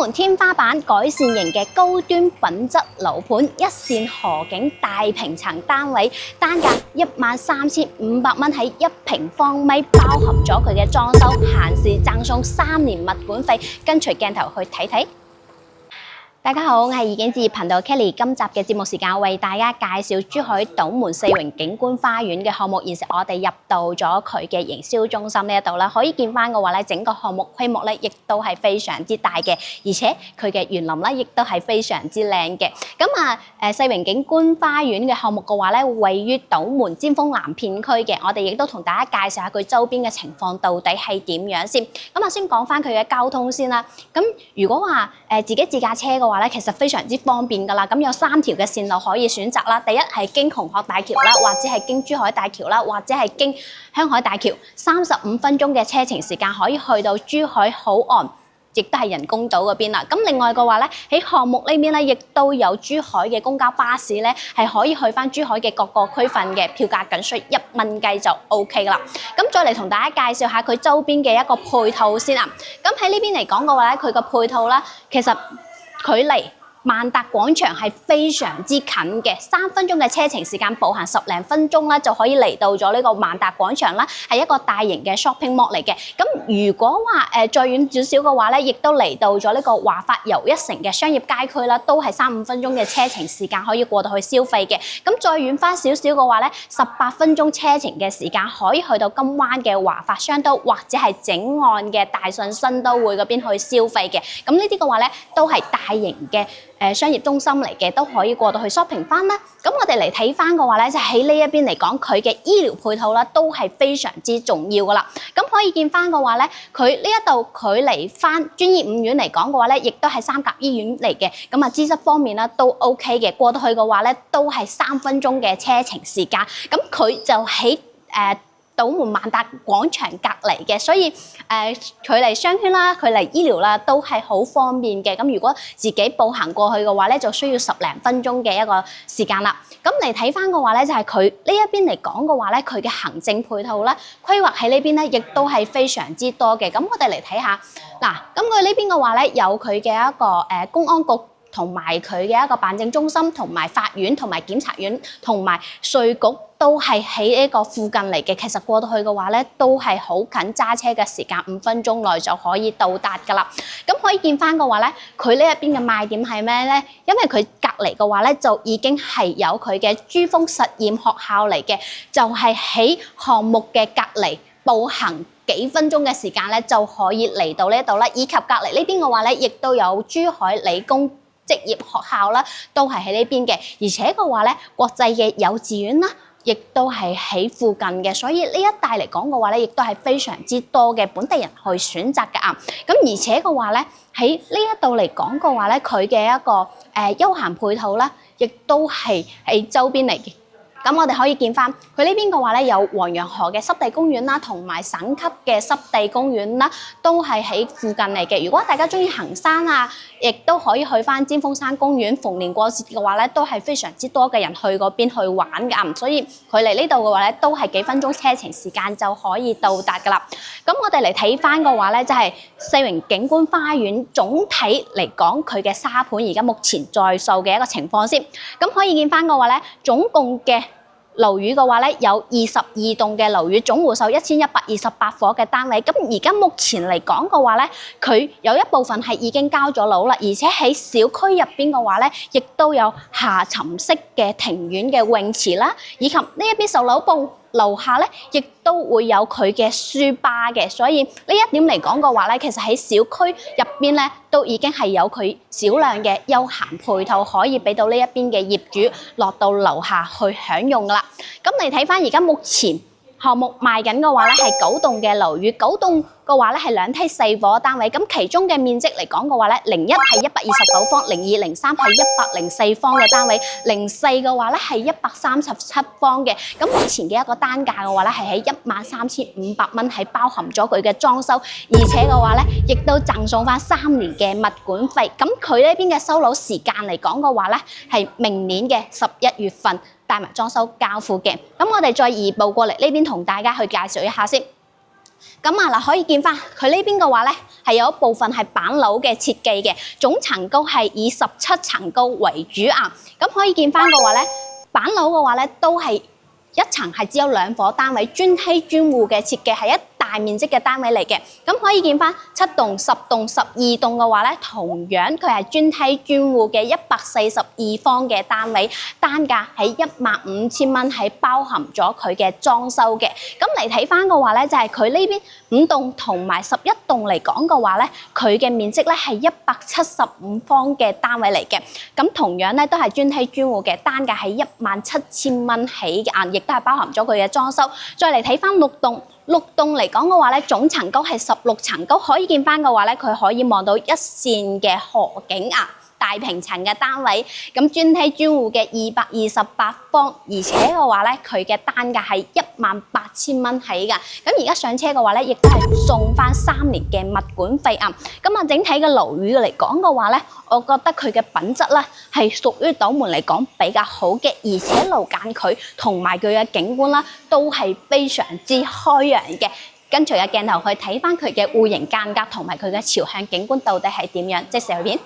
門天花板改善型嘅高端品質樓盤，一線河景大平層單位，單價13500蚊，喺1平方米，包含咗佢嘅裝修，限時贈送3年物管費。跟隨鏡頭去睇睇。大家好，我係怡景置業頻道 Kelly。今集嘅節目時間為大家介紹珠海斗門四榮景觀花園嘅項目。現時我哋入到咗佢嘅營銷中心呢一度啦，可以見翻嘅話咧，整個項目規模咧亦都係非常之大嘅，而且佢嘅園林咧亦都係非常之靚嘅。四榮景觀花園嘅項目嘅話咧，位於斗門尖峰南片區嘅，我哋亦都同大家介紹下佢周邊嘅情況到底係點樣先。先講翻佢嘅交通先啦。咁如果話自己自駕車嘅話咧，其實非常之方便噶啦。咁有3條嘅線路可以選擇啦。第一係經虹鶴大橋啦，或者係經珠海大橋啦，或者係經香海大橋，35分鐘嘅車程時間可以去到珠海口岸，亦都係人工島嗰邊啦。咁另外嘅話咧，喺項目呢邊咧，亦都有珠海嘅公交巴士咧，係可以去翻珠海嘅各個區份嘅，票價僅需1蚊雞就 OK 啦。咁再嚟同大家介紹下佢周邊嘅一個配套先啊。咁喺呢邊嚟講嘅話咧，佢個配套啦，其實距離萬達廣場係非常之近嘅，3分鐘嘅車程時間，步行10零分鐘啦，就可以嚟到咗呢個萬達廣場啦，係一個大型嘅 shopping mall 嚟嘅。咁如果話再遠少少嘅話咧，亦都嚟到咗呢個華發又一城嘅商業街區啦，都係3-5分鐘嘅車程時間可以過到去消費嘅。咁再遠翻少少嘅話咧，18分鐘車程嘅時間可以去到金灣嘅華發商都，或者係整岸嘅大順新都會嗰邊去消費嘅。咁呢啲嘅話咧，都係大型嘅商業中心嚟嘅，都可以過到去 shopping 翻啦。咁我哋嚟睇翻嘅話咧，就喺呢一邊嚟講，佢嘅醫療配套啦，都係非常之重要噶啦。咁可以見翻嘅話咧，佢呢一度距離翻專業5院嚟講嘅話咧，亦都係3甲醫院嚟嘅。資質方面啦都 OK 嘅，過到去嘅話咧，都係3分鐘嘅車程時間。咁佢就喺斗門萬達廣場隔離嘅，所以距離商圈啦、距離醫療啦都係好方便嘅。咁如果自己步行過去嘅話咧，就需要10零分鐘嘅一個時間啦。咁嚟睇翻嘅話咧，就係佢呢一邊嚟講嘅話咧，佢嘅行政配套啦、規劃喺呢邊咧，亦都係非常之多嘅。咁我哋嚟睇下嗱，咁佢呢邊嘅話咧，有佢嘅一個公安局，同埋佢嘅一個辦證中心，同埋法院，同埋檢察院，同埋稅局都係喺呢個附近嚟嘅。其實過到去嘅話咧，都係好近，揸車嘅時間5分鐘內就可以到達㗎啦。咁可以見翻嘅話咧，佢呢一邊嘅賣點係咩咧？因為佢隔離嘅話咧，就已經係有佢嘅珠峰實驗學校嚟嘅，就係喺項目嘅隔離，步行幾分鐘嘅時間咧就可以嚟到呢度啦。以及隔離呢邊嘅話咧，亦都有珠海理工職業學校啦，都係喺呢邊嘅，而且嘅話咧，國際嘅幼稚園啦，亦都係喺附近嘅，所以呢一帶嚟講嘅話咧，亦都係非常之多嘅本地人去選擇嘅啊。咁而且嘅話咧，喺呢一度嚟講嘅話咧，佢嘅一個休閒配套啦，亦都係喺周邊嚟嘅。咁我哋可以見翻佢呢邊嘅話咧，有黃楊河嘅濕地公園啦，同埋省級嘅濕地公園啦，都係喺附近嚟嘅。如果大家中意行山啊，亦都可以去翻尖峰山公園。逢年過節嘅話咧，都係非常之多嘅人去嗰邊去玩㗎。所以佢嚟呢度嘅話咧，都係幾分鐘車程時間就可以到達㗎啦。咁我哋嚟睇翻嘅話咧，就係四榮景觀花園總體嚟講，佢嘅沙盤而家目前在售嘅一個情況先。咁可以見翻嘅話咧，總共嘅樓宇嘅話咧，有22棟嘅樓宇，總戶數1128伙嘅單位。咁而家目前嚟講嘅話咧，佢有一部分係已經交咗樓啦，而且喺小區入邊嘅話咧，亦都有下沉式嘅庭院嘅泳池啦，以及呢一邊售樓部樓下咧，亦都會有佢嘅書吧嘅。所以呢一點嚟講嘅話咧，其實喺小區入邊咧，都已經係有佢少量嘅休閒配套，可以俾到呢一邊嘅業主落到樓下去享用噶啦。咁嚟睇翻而家目前項目賣緊嘅話咧，係9棟嘅樓宇，9棟嘅話咧係2梯4伙單位。咁其中嘅面積嚟講嘅話咧，01係129方，02、03係104方嘅單位，04嘅話咧係137方嘅。咁目前嘅一個單價嘅話咧係喺13500蚊，係包含咗佢嘅裝修，而且嘅話咧亦都贈送翻3年嘅物管費。咁佢呢邊嘅收樓時間嚟講嘅話咧係明年嘅11月份。帶埋裝修交付嘅。咁我哋再移步過嚟呢邊同大家去介紹一下先。咁啊嗱，可以見翻佢呢邊嘅話咧，係有一部分係板樓嘅設計嘅，總層高係以17層高為主啊。咁可以見翻嘅話咧，板樓嘅話咧都係一層係只有2伙單位，專梯專戶嘅設計，係一大面積嘅單位嚟嘅。咁可以見翻7棟、10棟、12棟嘅話咧，同樣佢係專梯專戶嘅142方嘅單位，單價係15000蚊，係包含咗佢嘅裝修嘅。咁嚟睇翻嘅話咧，就係佢呢邊5棟同埋11棟嚟講嘅話咧，佢嘅面積咧係175方嘅單位嚟嘅。咁同樣咧都係專梯專戶嘅，單價係17000蚊起嘅，亦都係包含咗佢嘅裝修。再嚟睇翻6棟。6棟嚟講嘅話咧，總層高係16層高，可以見翻嘅話咧，佢可以望到一線嘅河景啊，大平層嘅單位，咁專梯專戶嘅228方，而且嘅話咧，佢嘅單價係18000蚊起㗎。咁而家上車嘅話咧，亦都係送翻3年嘅物管費啊。咁啊，整體嘅樓宇嚟講嘅話咧，我覺得佢嘅品質咧係屬於斗門嚟講比較好嘅，而且路間距同埋佢嘅景觀啦，都係非常之開揚嘅。跟隨嘅鏡頭去睇翻佢嘅戶型間隔同埋佢嘅朝向景觀到底係點樣，即係片。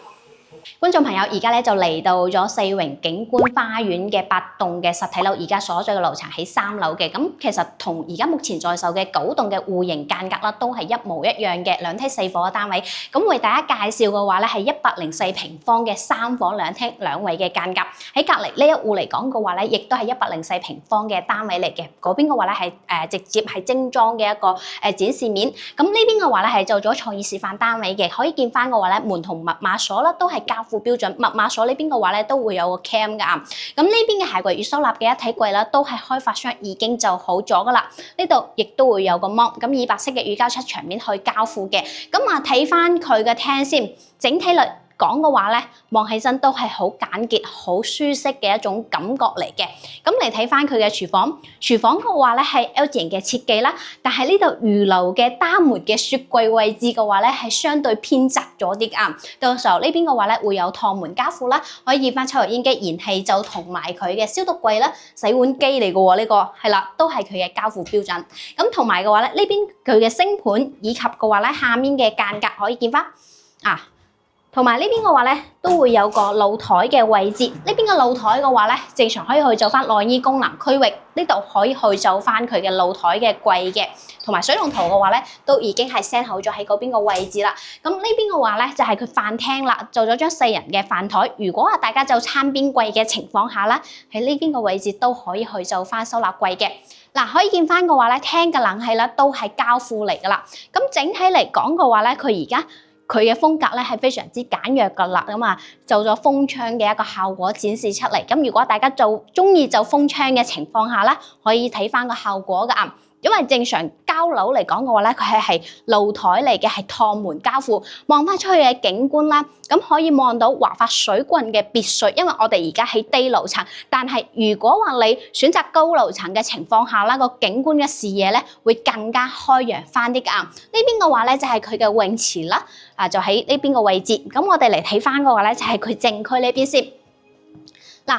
觀眾朋友，而家咧就嚟到咗四榮景觀花園嘅8棟嘅實體樓，而家所在嘅樓層喺3樓嘅。咁其實同而家目前在售嘅9棟嘅戶型間隔啦，都係一模一樣嘅2梯4伙嘅單位。咁為大家介紹嘅話咧，係104平方嘅3房2廳2衛嘅間隔。喺隔離呢一戶嚟講嘅話咧，亦都係104平方嘅單位嚟嘅。嗰邊嘅話咧係直接係精裝嘅一個展示面。咁呢邊嘅話咧係做咗創意示範單位嘅，可以見翻嘅話咧，門同密碼鎖啦都係交付標準，密碼鎖呢邊嘅話咧都會有個 cam 噶。咁呢邊嘅鞋櫃與收納嘅一體櫃啦，都係開發商已經就好咗噶啦。呢度亦都會有個芒，咁以白色嘅乳膠漆牆面去交付嘅。咁啊睇翻佢嘅廳先，整體嚟講嘅話咧，望起身都係好簡潔、好舒適嘅一種感覺嚟嘅。咁嚟睇翻佢嘅廚房，廚房嘅話咧係 L 字形嘅設計啦，但係呢度預留嘅單門嘅雪櫃位置嘅話咧係相對偏窄咗啲啊。到時候呢邊嘅話咧會有趟門交付啦，可以見翻抽油煙機、燃氣就同埋佢嘅消毒櫃啦、洗碗機嚟嘅喎，呢個係啦，都係佢嘅交付標準。咁同埋嘅話咧，呢邊佢嘅星盤以及嘅話咧下面嘅間隔可以見翻啊。同埋呢邊嘅話咧，都會有個露台嘅位置。呢邊嘅露台嘅話咧，正常可以去做翻內衣功能區域。呢度可以去做翻佢嘅露台嘅櫃嘅，同埋水龍頭嘅話咧，都已經係 set 好咗喺嗰邊個位置啦。咁呢邊嘅話咧，就係佢飯廳啦，做咗張4人嘅飯台。如果大家就餐邊櫃嘅情況下啦，喺呢邊個位置都可以去做翻收納櫃嘅。嗱，可以見翻嘅話咧，廳嘅冷氣啦都係交付嚟噶啦。咁整體嚟講嘅話咧，佢而家佢嘅風格咧係非常之簡約噶啦，咁啊做咗風窗嘅一個效果展示出嚟。咁如果大家就中意就風窗嘅情況下啦，可以睇翻個效果噶啊。因為正常交樓嚟講嘅話咧，佢係露台嚟嘅，係趟門交付，望翻出去嘅景觀啦，咁可以望到華發水郡嘅別墅。因為我哋而家喺低樓層，但係如果話你選擇高樓層嘅情況下啦，個景觀嘅視野咧會更加開揚翻啲噶。呢邊嘅話咧就係佢嘅泳池啦，就喺呢邊個位置。咁我哋嚟睇翻嘅話咧就係佢正區呢邊先。嗱。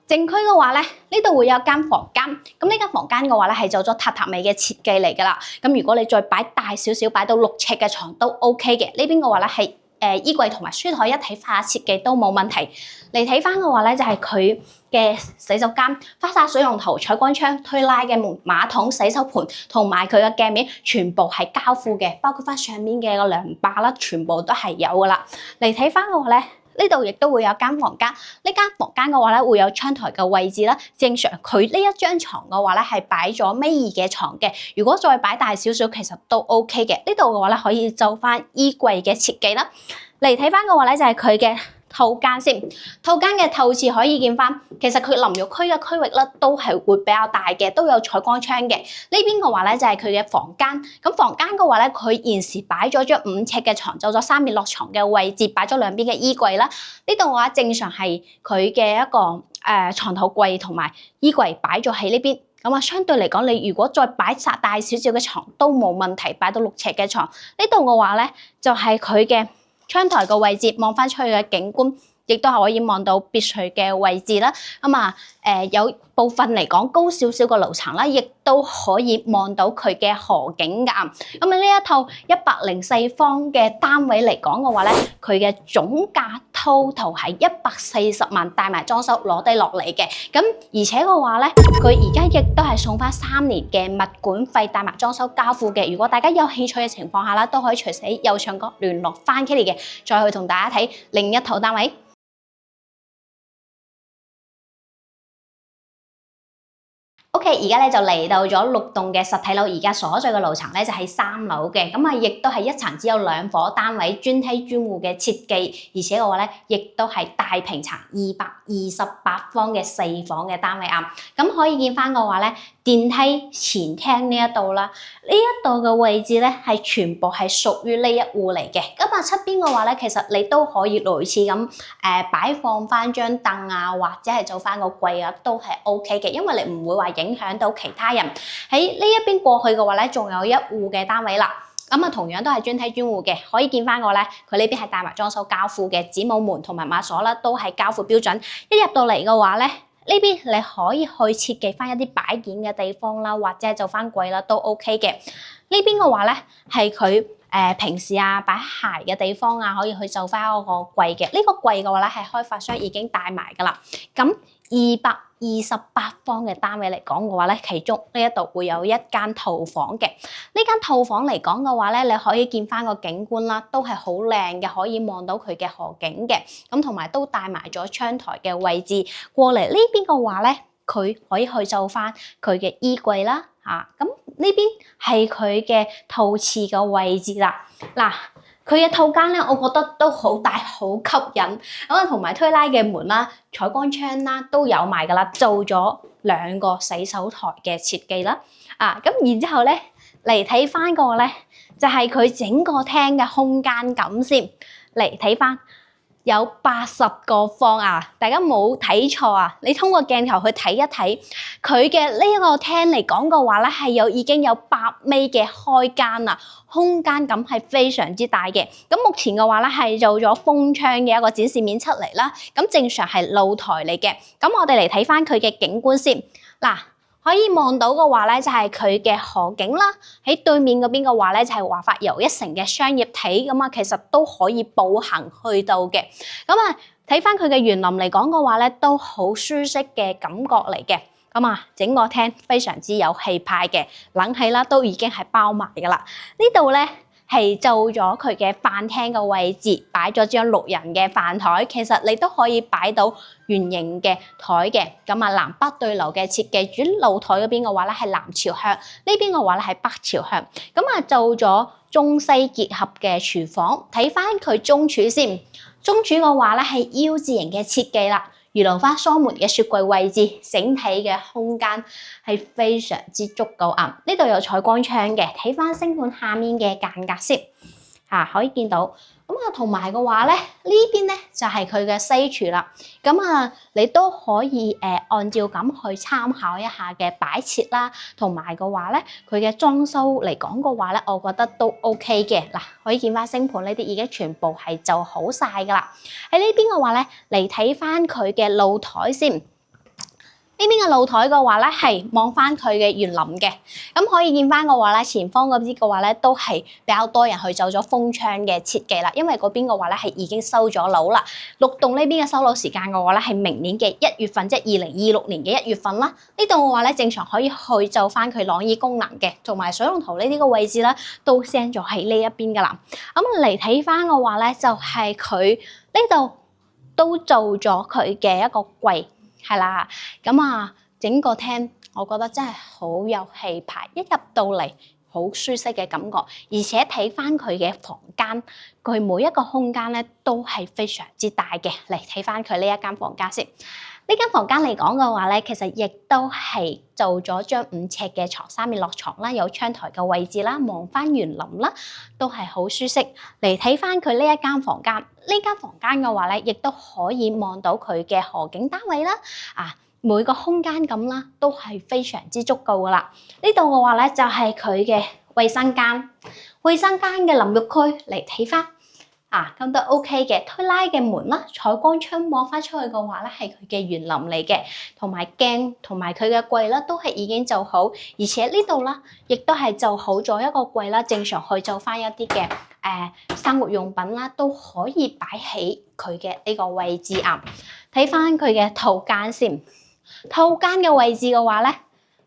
正區嘅話咧，呢度會有間房間，咁呢間房間嘅話咧係做咗榻榻米嘅設計嚟㗎啦。咁如果你再擺大少少，擺到6尺嘅床都 OK 嘅。呢邊嘅話咧係衣櫃同埋書台一體化設計都冇問題。嚟睇翻嘅話咧就係佢嘅洗手間、花灑水龍頭、採光窗、推拉嘅門、馬桶、洗手盤同埋佢嘅鏡面全部係交付嘅，包括翻上面嘅個涼霸啦，全部都係有㗎啦。嚟睇翻嘅話咧。呢度亦都會有間房間，呢間房間嘅話咧會有窗台嘅位置啦。正常佢呢一張床嘅話咧係擺咗尾二嘅床嘅，如果再擺大少少其實都 OK 嘅。呢度嘅話咧可以做翻衣櫃嘅設計啦。嚟睇翻嘅話咧就係佢嘅套間先，套間嘅透視可以見翻，其實佢淋浴區嘅區域咧都係會比較大嘅，都有採光窗嘅。呢邊嘅話咧就係佢嘅房間，咁房間嘅話咧佢現時擺咗張5尺嘅床，做咗3面落床嘅位置，擺咗兩邊嘅衣櫃啦。呢度嘅話正常係佢嘅一個床頭櫃同埋衣櫃擺咗喺呢邊。咁啊，相對嚟講，你如果再擺大少少嘅床都冇問題，擺到6尺嘅床。呢度嘅話咧就係佢嘅窗台嘅位置，望翻出去嘅景觀亦都係可以望到別墅嘅位置啦。有部分嚟講高少少個樓層啦，亦都可以望到佢嘅河景㗎。呢一套104方嘅單位嚟講嘅話咧，佢嘅總價 total 係140萬，帶埋裝修攞低落嚟嘅。咁而且嘅話咧，佢而家亦都係送翻3年嘅物管費，帶埋裝修交付嘅。如果大家有興趣嘅情況下啦，都可以隨時喺右上角聯絡翻 Kitty 嘅，再去同大家睇另一套單位。OK， 而家咧就嚟到咗6棟嘅實體樓，而家所在嘅樓層咧就係3樓嘅，亦都係一層只有2伙單位，專梯專戶嘅設計，而且嘅話咧，亦都係大平層228方嘅4房嘅單位啊。咁可以見翻嘅話咧，電梯前廳呢一度啦，呢一度嘅位置咧係全部係屬於呢一戶嚟嘅。側邊嘅話咧，其實你都可以類似咁擺放翻張凳啊，或者係做翻個櫃啊，都係 OK 嘅，因為你唔會話影響到其他人。喺呢一邊過去嘅話咧，仲有一戶嘅單位啦。同樣都係專梯專戶嘅，可以見翻個咧，佢呢邊係帶埋裝修交付嘅，子母門同埋馬鎖啦，都係交付標準。一入到嚟嘅話咧，呢邊你可以去設計翻一啲擺件嘅地方啦，或者係做翻櫃啦，都 OK 嘅。呢邊嘅話咧，係佢平時擺鞋嘅地方啊，可以去做翻嗰個櫃嘅。呢個櫃嘅話咧，係開發商已經帶埋噶啦。咁228方嘅單位嚟講嘅話咧，其中呢一度會有一間套房嘅。呢間套房嚟講嘅話咧，你可以見翻個景觀啦，都係好靚嘅，可以望到佢嘅河景嘅。同埋都帶埋咗窗台嘅位置。過嚟呢邊嘅話咧，佢可以去做翻佢嘅衣櫃啦。呢邊係佢嘅套廁嘅位置啦。佢嘅套間咧，我覺得都好大，好吸引。同埋推拉嘅門啦、採光窗啦都有埋噶啦，做咗2個洗手台嘅設計啦。然之後咧嚟睇翻個咧，就係佢整個廳嘅空間感先。嚟睇翻有80個方啊！大家冇睇錯啊！你通過鏡頭去睇一睇，佢嘅呢一個廳嚟講嘅話咧，係已經有8米嘅開間啦，空間感係非常之大嘅。目前嘅話咧係做咗封窗嘅一個展示面出嚟啦。正常係露台嚟嘅。我哋嚟睇翻佢嘅景觀先。可以望到嘅話咧，就係佢嘅河景啦。喺對面嗰邊嘅話咧，就係華發又一城嘅商業體其實都可以步行去到嘅。睇翻佢嘅園林嚟講嘅話咧，都好舒適嘅感覺嚟嘅。整個廳非常之有氣派嘅，冷氣啦都已經係包埋噶啦。呢度咧係做咗佢嘅飯廳嘅位置，擺咗張6人嘅飯台，其實你都可以擺到圓形嘅台嘅。南北對流嘅設計，主露台嗰邊嘅話咧係南朝向，呢邊嘅話咧係北朝向。做咗中西結合嘅廚房，睇翻佢中廚先。中廚嘅話咧係 U 字形嘅設計啦。預留翻雙門嘅雪櫃位置，整體嘅空間係非常之足夠啊！呢度有採光窗嘅，睇翻星盤下面嘅間隔先可以見到。同埋嘅話咧，呢邊咧就係佢嘅西廚啦。你都可以按照咁去參考一下嘅擺設啦，同埋嘅話咧，佢嘅裝修嚟講嘅話咧，我覺得都 OK 嘅。可以見翻星盤呢啲已經全部係就好晒噶啦。喺呢邊嘅話咧，嚟睇翻佢嘅露台先。呢邊嘅露台嘅話咧，係望翻佢嘅園林嘅。可以見翻嘅話咧，前方嗰邊嘅話咧，都係比較多人去做咗封窗嘅設計啦。因為嗰邊嘅話咧係已經收咗樓啦。6棟呢邊嘅收樓時間嘅話咧係明年嘅1月份，即係2026年嘅1月份啦。呢度嘅話咧正常可以去做翻佢晾衣功能嘅，同埋水龍頭呢啲個位置咧都 send 咗喺呢一邊噶啦。嚟睇翻嘅話咧，就係佢呢度都做咗佢嘅一個櫃。係啦，整個廳我覺得真係好有氣派，一入到嚟好舒適嘅感覺，而且睇翻佢嘅房間，佢每一個空間咧都係非常之大嘅。嚟睇翻佢呢一間房間先。呢間房間嚟講嘅話咧，其實亦都係做咗張5尺嘅床，3面落床啦，有窗台嘅位置啦，望翻園林啦，都係好舒適。嚟睇翻佢呢一間房間，呢間房間嘅話咧，亦都可以望到佢嘅河景單位啦。每個空間感啦，都係非常之足夠噶啦。呢度嘅話咧，就係佢嘅衛生間嘅淋浴區。嚟睇翻咁都 OK 嘅。推拉嘅門啦，採光窗望翻出去嘅話咧，係佢嘅園林嚟嘅，同埋鏡同埋佢嘅櫃啦，都係已經就好，而且呢度啦，亦都係就好咗一個櫃啦，正常去就翻一啲嘅生活用品啦，都可以擺喺佢嘅呢個位置啊。睇翻佢嘅套間先，套間嘅位置嘅話咧，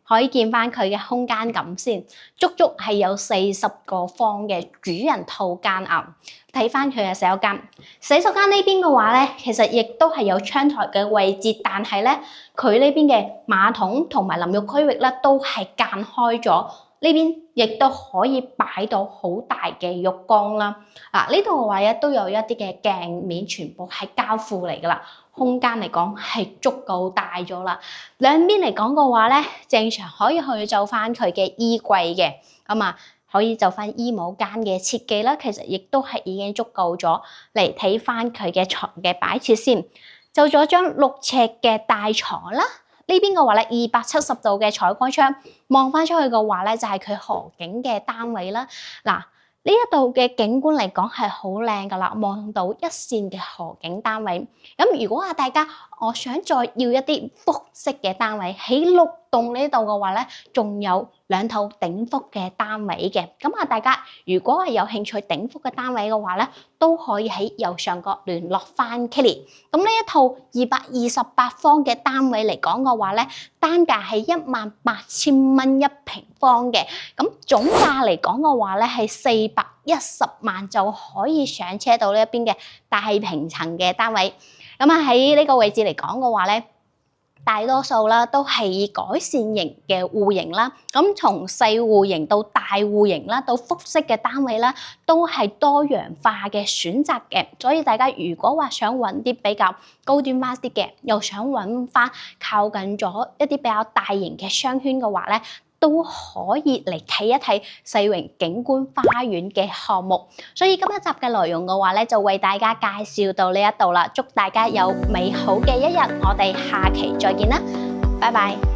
可以見翻佢嘅空間感先，足足係有40個方嘅主人套間啊！睇翻佢嘅洗手間，洗手間呢邊嘅話咧，其實亦都係有窗台嘅位置，但係咧佢呢邊嘅馬桶同埋淋浴區域咧都係間開咗，呢邊亦都可以擺到好大嘅浴缸啦。呢度嘅話咧都有一啲嘅鏡面，全部係膠庫嚟噶啦。空間嚟講係足夠大咗啦，兩邊嚟講嘅話咧，正常可以去就翻佢嘅衣櫃嘅，可以就翻衣帽間嘅設計啦，其實亦都係已經足夠咗。嚟睇翻佢嘅床嘅擺設先，就咗張6尺嘅大床啦。呢邊嘅話咧，270度嘅採光窗望翻出去嘅話咧，就係佢河景嘅單位啦。呢一度嘅景觀嚟講係好靚噶啦，望到一線嘅河景單位。咁如果大家我想再要一啲複式嘅單位，喺6棟呢度嘅話咧，仲有2套頂複嘅單位嘅。咁大家如果係有興趣頂複嘅單位嘅話咧，都可以喺右上角聯絡翻 Kelly。咁呢一套228方嘅單位嚟講嘅話咧，單價係18000蚊1平方嘅。咁總價嚟講嘅話咧，係410萬就可以上車到呢一邊嘅大平層嘅單位。喺呢個位置嚟講嘅話咧，大多數啦都係以改善型嘅戶型啦，咁從細戶型到大戶型啦，到複式嘅單位啦，都係多元化嘅選擇嘅。所以大家如果話想揾啲比較高端 mass 啲嘅，又想揾翻靠近咗一啲比較大型嘅商圈嘅話咧，都可以嚟睇一睇世榮景觀花園嘅項目。所以今一集嘅內容嘅話咧，就為大家介紹到呢一度啦。祝大家有美好嘅一日，我哋下期再見啦，拜拜。